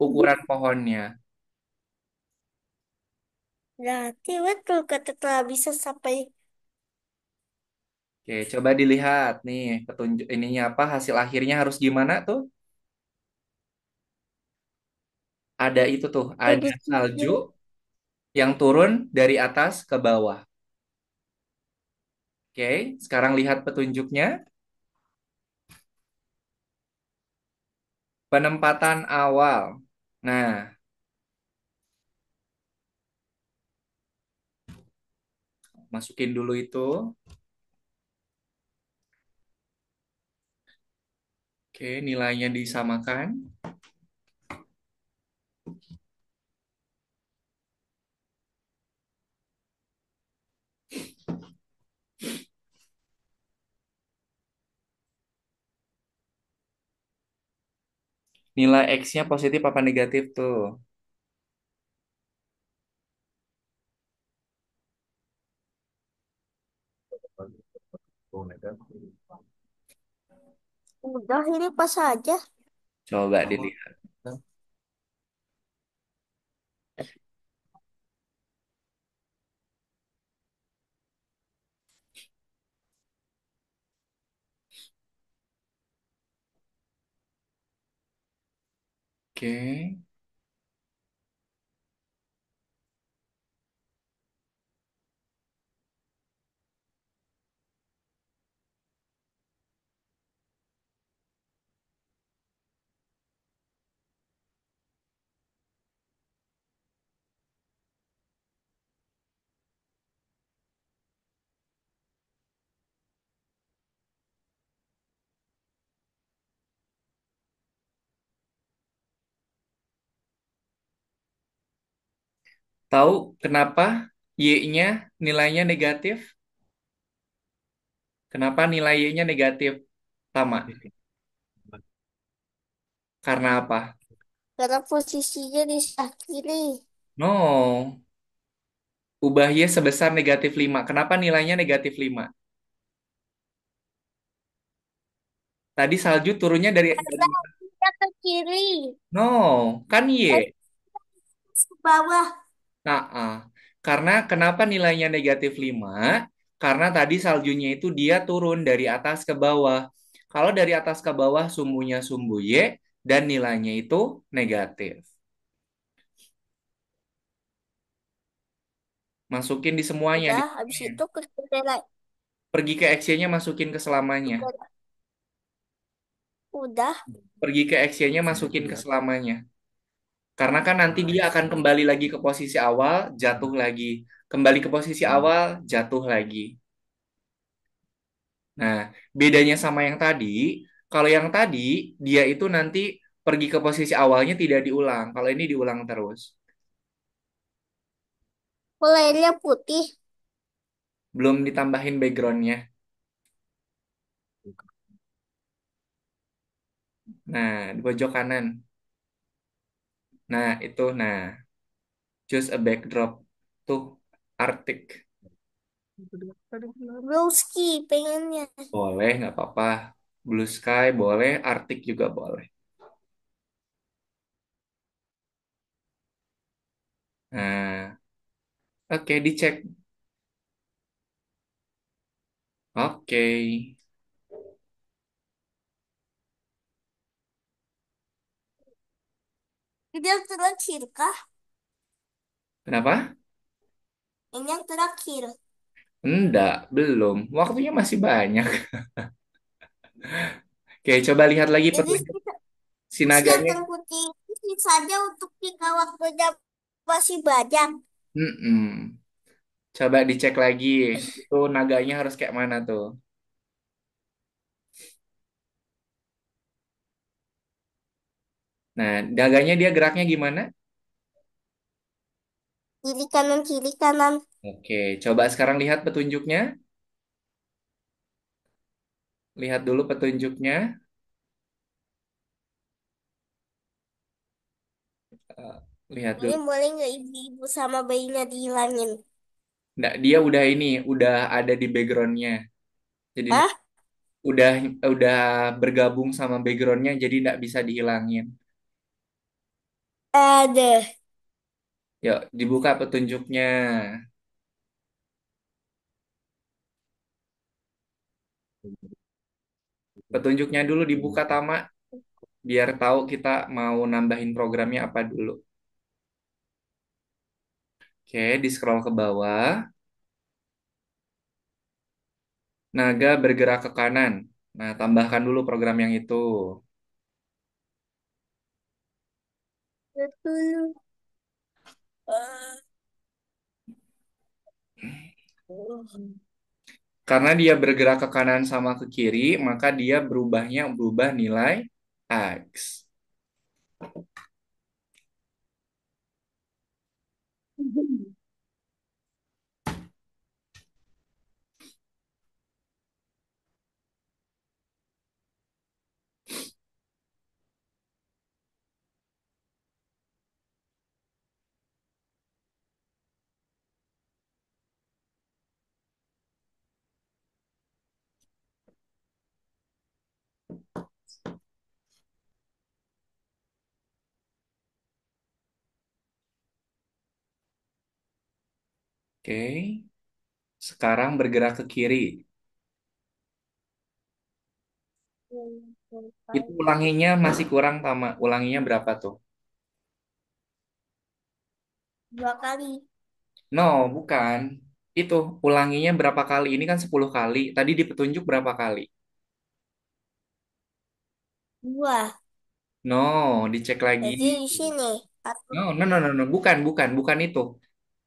ukuran pohonnya. Berarti betul kata telah bisa sampai Oke, coba dilihat nih petunjuk ininya apa, hasil akhirnya harus gimana tuh? Ada itu tuh, kayak ada gitu. salju yang turun dari atas ke bawah. Oke, sekarang lihat petunjuknya. Penempatan awal. Nah, masukin dulu itu. Oke, nilainya disamakan. Nilai X-nya positif apa negatif tuh? Oh, negatif. Udah ini pas aja. Coba Sama. dilihat. Oke. Tahu kenapa Y-nya nilainya negatif? Kenapa nilai Y-nya negatif? Tama. Karena apa? Karena posisinya di sebelah kiri. No. Ubah Y sebesar negatif 5. Kenapa nilainya negatif 5? Tadi salju turunnya dari Karena dia ke kiri. no, kan Eh, Y. ke bawah. Nah, karena kenapa nilainya negatif 5? Karena tadi saljunya itu dia turun dari atas ke bawah. Kalau dari atas ke bawah sumbunya sumbu Y dan nilainya itu negatif. Masukin di semuanya. Udah, habis itu ke Pergi ke X-nya, masukin ke selamanya. udah. Pergi ke X-nya, Sudah masukin ke keluar. selamanya. Karena kan nanti Ah, dia akan kembali lagi ke posisi awal, jatuh lagi. Kembali ke posisi hmm. awal, jatuh lagi. Nah, bedanya sama yang tadi, kalau yang tadi, dia itu nanti pergi ke posisi awalnya tidak diulang. Kalau ini diulang terus. Kok layarnya putih? Belum ditambahin backgroundnya. Nah, di pojok kanan. Nah, itu. Nah, choose a backdrop. Tuh, Arctic. Broski pengennya. Boleh, nggak apa-apa. Blue Sky boleh, Arctic juga boleh. Nah, oke, dicek. Oke. Ini yang terakhir kah? Kenapa? Ini yang terakhir. Enggak, belum. Waktunya masih banyak. Oke, coba lihat lagi Jadi petunjuk si si yang naganya. putih itu saja untuk jika waktunya masih banyak. Mm-mm. Coba dicek lagi. Itu naganya harus kayak mana tuh? Nah, naganya dia geraknya gimana? Kiri kanan kiri kanan. Oke, coba sekarang lihat petunjuknya. Lihat dulu petunjuknya. Eh, lihat Ini dulu. boleh nggak ibu-ibu sama bayinya dihilangin? Nggak, dia udah ini, udah ada di backgroundnya. Jadi Hah? udah udah bergabung sama backgroundnya, jadi nggak bisa dihilangin. Ada. Yuk, dibuka petunjuknya. Petunjuknya dulu dibuka, Tama, biar tahu kita mau nambahin programnya apa dulu. Oke, di scroll ke bawah. Naga bergerak ke kanan. Nah, tambahkan dulu program yang itu. Betul. Karena dia bergerak ke kanan sama ke kiri, maka dia berubah nilai X. Oke, sekarang bergerak ke kiri. Itu ulanginya masih kurang, Tama. Ulanginya berapa tuh? Dua kali. No, bukan. Itu ulanginya berapa kali? Ini kan 10 kali. Tadi di petunjuk berapa kali? Dua. No, dicek lagi. Jadi di sini. Satu. No, no, no, no, no. Bukan itu.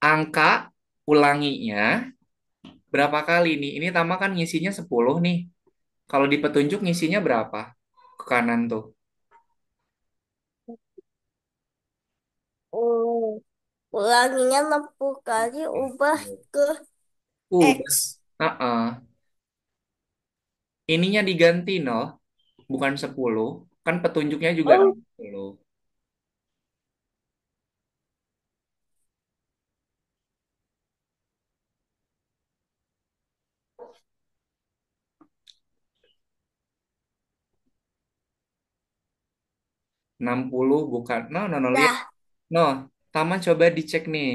Angka ulanginya berapa kali nih? Ini Tama kan ngisinya 10 nih. Kalau di petunjuk ngisinya berapa? Ke kanan tuh. Oh. Ulanginya 60 kali ubah ke Udah. X. Uh-uh. Ininya diganti, no. Bukan 10. Kan petunjuknya juga Oh. 60. 60 bukan. No, no, no. Lihat. Dah. No. Tama coba dicek nih.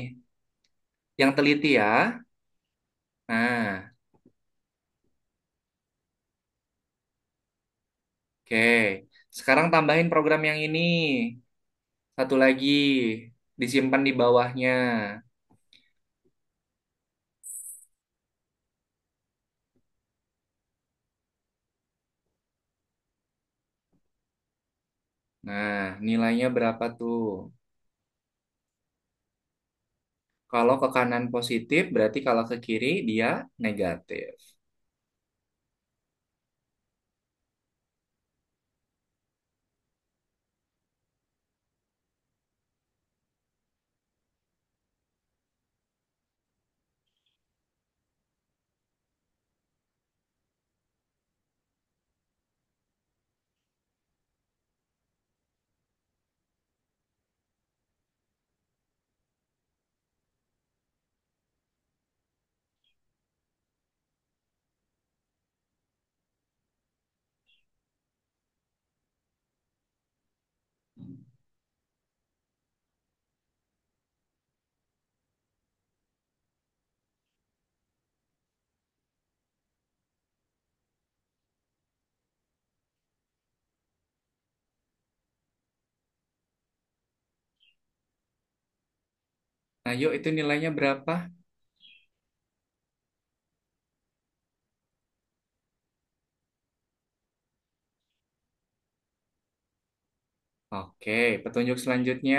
Yang teliti ya. Nah, oke. Sekarang tambahin program yang ini. Satu lagi. Disimpan di bawahnya. Nah, nilainya berapa tuh? Kalau ke kanan positif, berarti kalau ke kiri dia negatif. Nah, yuk itu nilainya berapa? Oke, petunjuk selanjutnya.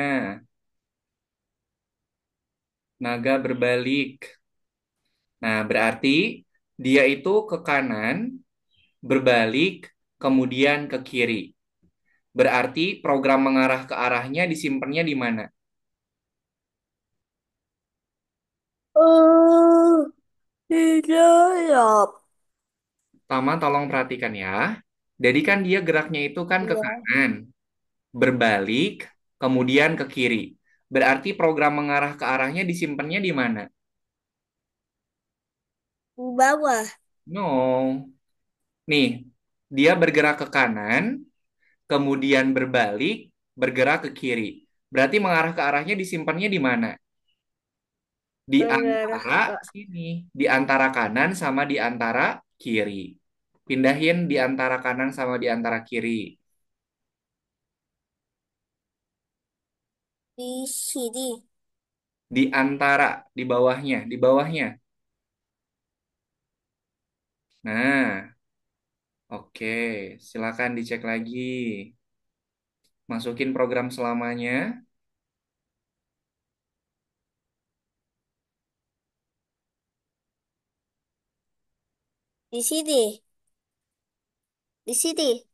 Naga berbalik. Nah, berarti dia itu ke kanan, berbalik, kemudian ke kiri. Berarti program mengarah ke arahnya disimpannya di mana? Oh, tidak. Tama, tolong perhatikan ya. Jadi kan dia geraknya itu kan ke Ya, kanan, berbalik, kemudian ke kiri. Berarti program mengarah ke arahnya disimpannya di mana? di bawah. No. Nih, dia bergerak ke kanan, kemudian berbalik, bergerak ke kiri. Berarti mengarah ke arahnya disimpannya di mana? Di Mengarah antara ke sini, di antara kanan sama di antara kiri. Pindahin di antara kanan sama di antara kiri. di sini. Di antara, di bawahnya, di bawahnya. Nah, oke. Silakan dicek lagi. Masukin program selamanya. Di sini. Di sini.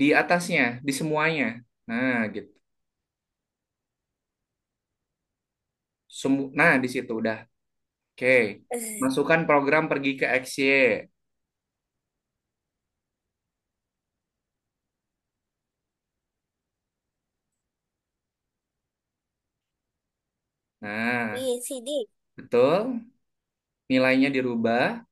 Di atasnya, di semuanya. Nah, gitu. Nah, di situ udah. Oke. Masukkan program pergi ke XY. Nah, Di sini. betul. Nilainya dirubah.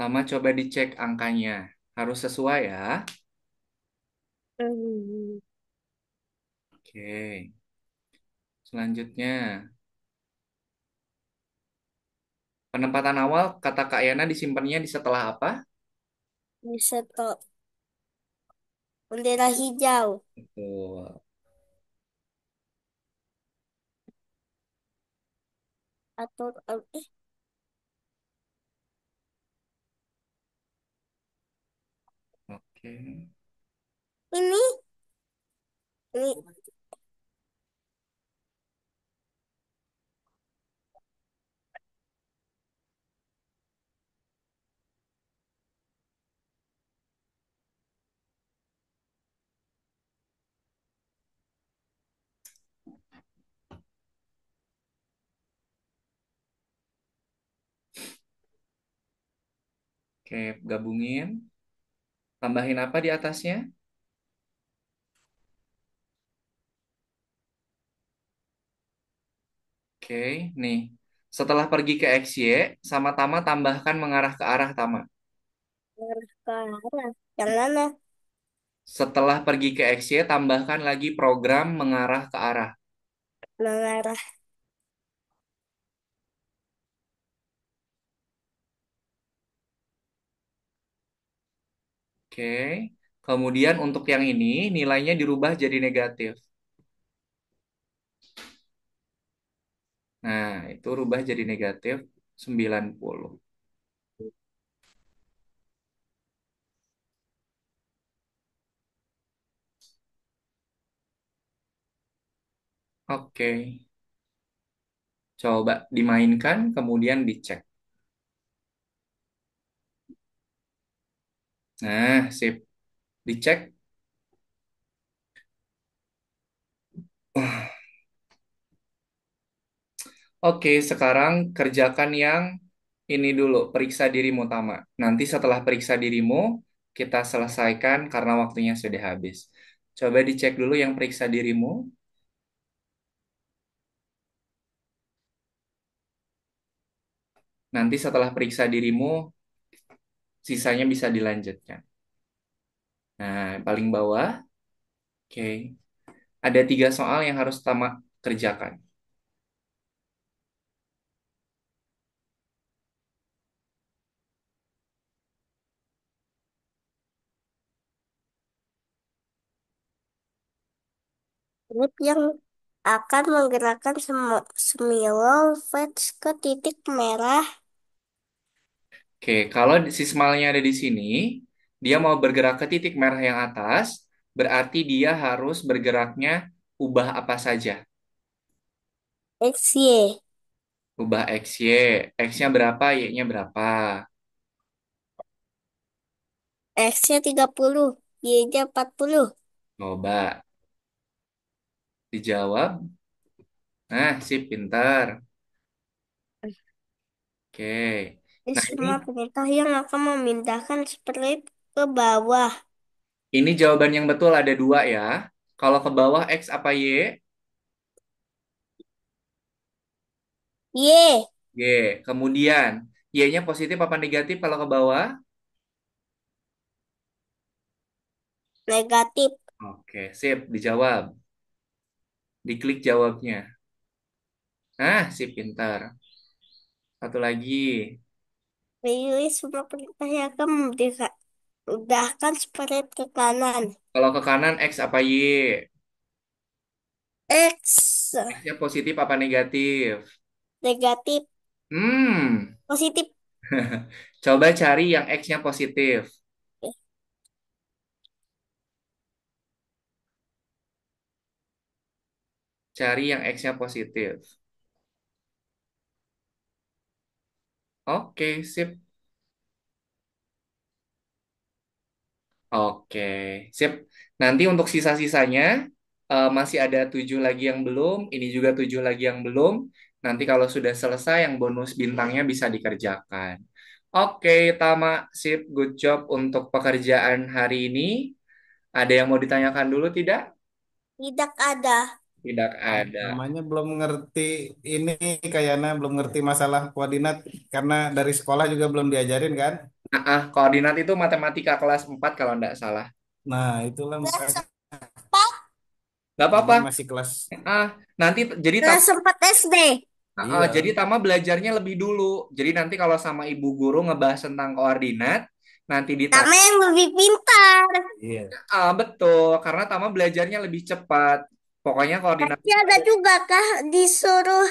Lama coba dicek angkanya. Harus sesuai ya. Hmm. Oke. Selanjutnya, penempatan awal kata Kak Yana disimpannya di setelah apa? Bisa toh bendera hijau Betul. atau Oke. ini ini Oke, gabungin. Tambahin apa di atasnya? Oke, nih. Setelah pergi ke XY, sama Tama tambahkan mengarah ke arah Tama. mengarah ke arah yang mana? Setelah pergi ke XY, tambahkan lagi program mengarah ke arah. mengarah. Oke. Kemudian untuk yang ini, nilainya dirubah jadi negatif. Nah, itu rubah jadi negatif 90. Oke. Coba dimainkan, kemudian dicek. Nah, sip. Dicek. Oke, sekarang kerjakan yang ini dulu, periksa dirimu, Tama. Nanti setelah periksa dirimu, kita selesaikan karena waktunya sudah habis. Coba dicek dulu yang periksa dirimu. Nanti setelah periksa dirimu, sisanya bisa dilanjutkan. Nah, paling bawah, oke. Ada 3 soal yang harus Tama kerjakan. Grip yang akan menggerakkan semilol fetch ke titik merah. Oke, kalau sismalnya ada di sini, dia mau bergerak ke titik merah yang atas, berarti dia harus bergeraknya ubah apa saja? XY. Ubah X, Y. X-nya berapa, Y-nya berapa? X-nya 30, Y-nya 40. Coba dijawab. Nah, sip, pintar. Oke. Ini Nah, semua perintah yang akan memindahkan sprite ke bawah. ini jawaban yang betul ada 2 ya. Kalau ke bawah X apa Y? Y, Y. Kemudian, Y-nya positif apa negatif kalau ke bawah? negatif. Oke, sip, dijawab. Diklik jawabnya. Nah, sip, pintar. Satu lagi. Pilih semua perintah yang akan memindahkan sprite ke kanan. Kalau ke kanan X apa Y? X, X-nya positif apa negatif? negatif, Hmm. positif. Coba cari yang X-nya positif. Cari yang X-nya positif. Oke, sip. Oke, sip. Nanti untuk sisa-sisanya masih ada 7 lagi yang belum. Ini juga 7 lagi yang belum. Nanti kalau sudah selesai, yang bonus bintangnya bisa dikerjakan. Oke, Tama, sip. Good job untuk pekerjaan hari ini. Ada yang mau ditanyakan dulu, tidak? Tidak ada. Tidak ada. Namanya belum ngerti ini kayaknya belum ngerti masalah koordinat karena dari sekolah juga belum diajarin kan. Koordinat itu matematika kelas 4 kalau tidak salah. Nah, itulah Kelas makanya 4, Nggak apa-apa. ini masih kelas. Ah, nanti jadi kelas 4 SD. Jadi Iya, Tama belajarnya lebih dulu. Jadi nanti kalau sama ibu guru ngebahas tentang koordinat, nanti Sama ditanya, yang lebih pintar. iya. betul, karena Tama belajarnya lebih cepat. Pokoknya koordinat Tapi ada juga kah disuruh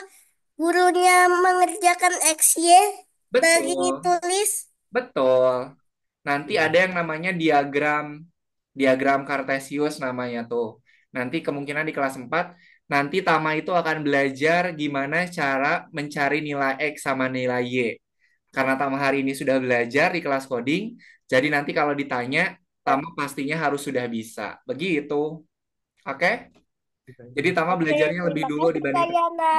gurunya mengerjakan XY dari betul, tulis? betul. Nanti ada Iya. yang namanya diagram, diagram Kartesius namanya tuh. Nanti kemungkinan di kelas 4 nanti Tama itu akan belajar gimana cara mencari nilai X sama nilai Y. Karena Tama hari ini sudah belajar di kelas coding, jadi nanti kalau ditanya, Tama pastinya harus sudah bisa. Begitu. Oke? Jadi Tama Oke, belajarnya lebih terima dulu kasih dibanding... Kayana.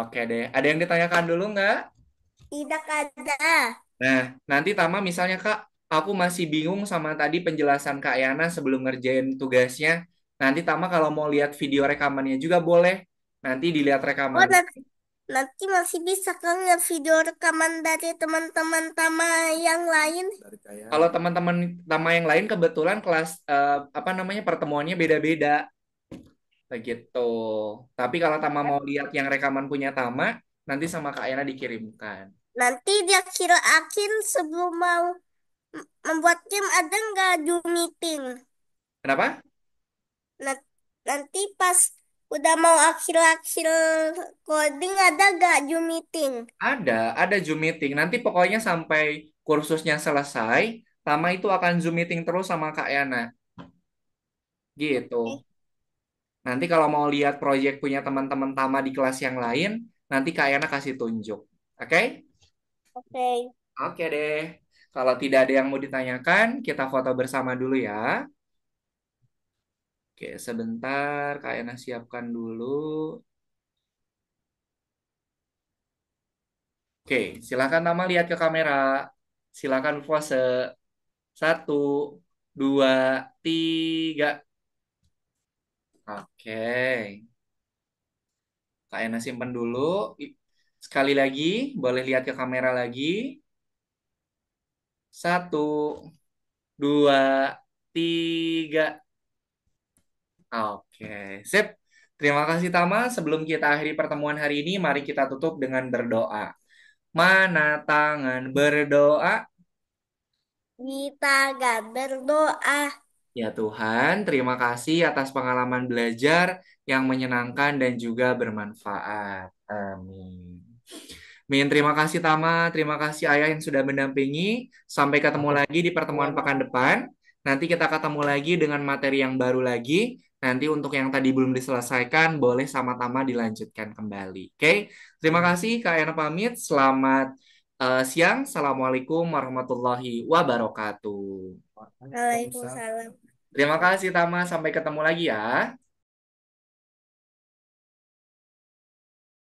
Oke deh. Ada yang ditanyakan dulu nggak? Tidak ada. Nah, nanti Tama misalnya Kak, aku masih bingung sama tadi penjelasan Kak Yana sebelum ngerjain tugasnya. Nanti Tama kalau mau lihat video rekamannya juga boleh. Nanti dilihat Oh, rekaman. nanti masih bisa kan ngeliat video rekaman dari teman-teman Tama yang lain. Dari kayak Kalau teman-teman Tama yang lain kebetulan kelas apa namanya pertemuannya beda-beda begitu. Tapi kalau Tama mau lihat yang rekaman punya Tama, nanti sama Kak Ena dikirimkan. Nanti di akhir-akhir sebelum mau membuat game ada nggak Zoom meeting? Kenapa? Nah, nanti pas udah mau akhir-akhir coding ada nggak Zoom meeting? Ada Zoom meeting. Nanti pokoknya sampai kursusnya selesai, Tama itu akan Zoom meeting terus sama Kak Yana. Gitu. Eh, Nanti kalau mau lihat proyek punya teman-teman Tama di kelas yang lain, nanti Kak Yana kasih tunjuk. Oke? Oke. Oke deh. Kalau tidak ada yang mau ditanyakan, kita foto bersama dulu ya. Oke, sebentar Kak Yana siapkan dulu. Oke, silakan Tama lihat ke kamera. Silakan pose. Satu, dua, tiga. Oke. Kak Ena simpen dulu. Sekali lagi, boleh lihat ke kamera lagi. Satu, dua, tiga. Oke, sip. Terima kasih Tama. Sebelum kita akhiri pertemuan hari ini, mari kita tutup dengan berdoa. Mana tangan berdoa? Kita gak berdoa. Ya Tuhan, terima kasih atas pengalaman belajar yang menyenangkan dan juga bermanfaat. Amin. Min, terima kasih Tama, terima kasih Ayah yang sudah mendampingi. Sampai ketemu lagi di pertemuan pekan depan. Nanti kita ketemu lagi dengan materi yang baru lagi. Nanti untuk yang tadi belum diselesaikan, boleh sama Tama dilanjutkan kembali. Oke, terima kasih Kak Ena pamit. Selamat siang. Assalamualaikum warahmatullahi wabarakatuh. Waalaikumsalam. Waalaikumsalam. Terima kasih Tama, sampai ketemu lagi ya.